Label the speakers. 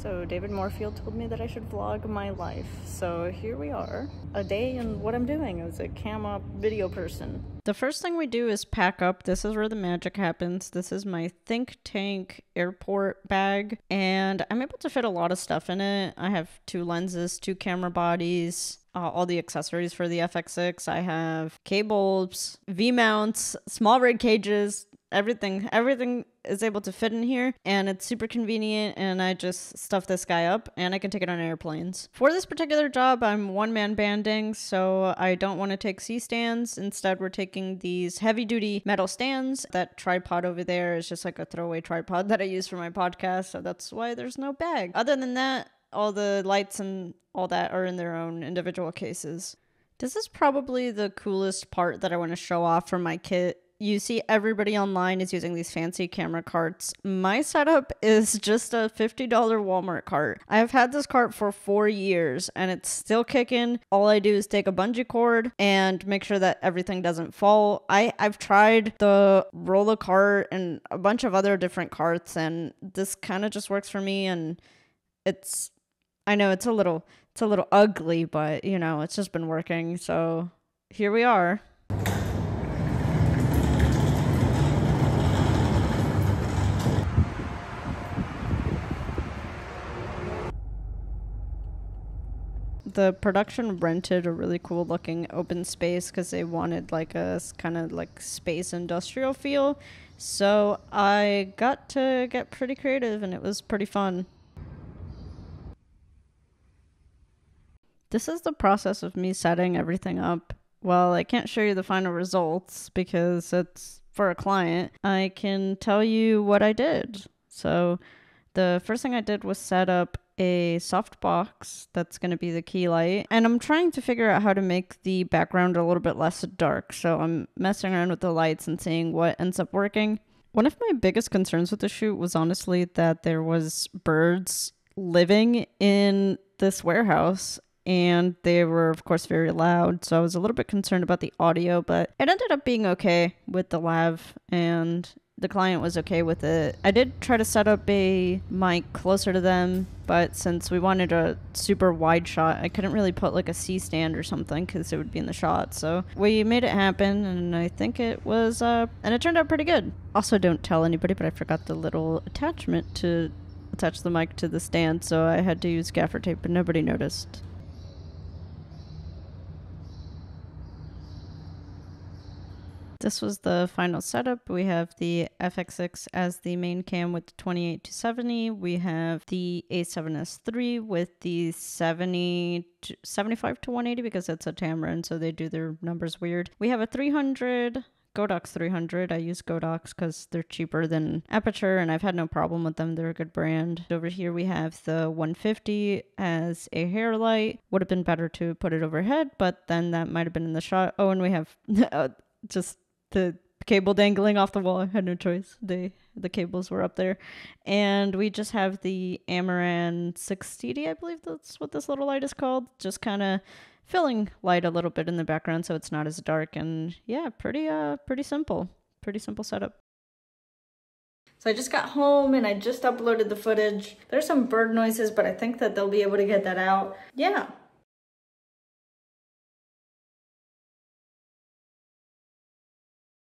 Speaker 1: So David Moorfield told me that I should vlog my life. So here we are, a day in what I'm doing as a cam op video person. The first thing we do is pack up. This is where the magic happens. This is my think tank airport bag, and I'm able to fit a lot of stuff in it. I have 2 lenses, 2 camera bodies, all the accessories for the FX6. I have cables, V-mounts, small rig cages, everything is able to fit in here, and it's super convenient, and I just stuff this guy up and I can take it on airplanes. For this particular job, I'm one-man banding, so I don't want to take C-stands. Instead, we're taking these heavy-duty metal stands. That tripod over there is just like a throwaway tripod that I use for my podcast, so that's why there's no bag. Other than that, all the lights and all that are in their own individual cases. This is probably the coolest part that I want to show off from my kit. You see everybody online is using these fancy camera carts. My setup is just a $50 Walmart cart. I've had this cart for 4 years and it's still kicking. All I do is take a bungee cord and make sure that everything doesn't fall. I've tried the roller cart and a bunch of other different carts, and this kind of just works for me. And I know it's a little ugly, but you know, it's just been working. So here we are. The production rented a really cool looking open space because they wanted like a kind of like space industrial feel. So I got to get pretty creative and it was pretty fun. This is the process of me setting everything up. Well, I can't show you the final results because it's for a client. I can tell you what I did. So the first thing I did was set up a soft box that's going to be the key light, and I'm trying to figure out how to make the background a little bit less dark, so I'm messing around with the lights and seeing what ends up working. One of my biggest concerns with the shoot was honestly that there was birds living in this warehouse, and they were of course very loud, so I was a little bit concerned about the audio, but it ended up being okay with the lav, and the client was okay with it. I did try to set up a mic closer to them, but since we wanted a super wide shot, I couldn't really put like a C-stand or something because it would be in the shot. So we made it happen, and I think it was, and it turned out pretty good. Also, don't tell anybody, but I forgot the little attachment to attach the mic to the stand, so I had to use gaffer tape, but nobody noticed. This was the final setup. We have the FX6 as the main cam with the 28 to 70. We have the A7S III with the 75 to 180 because it's a Tamron, so they do their numbers weird. We have a 300, Godox 300. I use Godox because they're cheaper than Aperture, and I've had no problem with them. They're a good brand. Over here we have the 150 as a hair light. Would have been better to put it overhead, but then that might have been in the shot. Oh, and we have just the cable dangling off the wall. I had no choice. The cables were up there. And we just have the Amaran 6CD, I believe that's what this little light is called. Just kind of filling light a little bit in the background so it's not as dark. And yeah, pretty simple. Pretty simple setup. So I just got home and I just uploaded the footage. There's some bird noises, but I think that they'll be able to get that out. Yeah,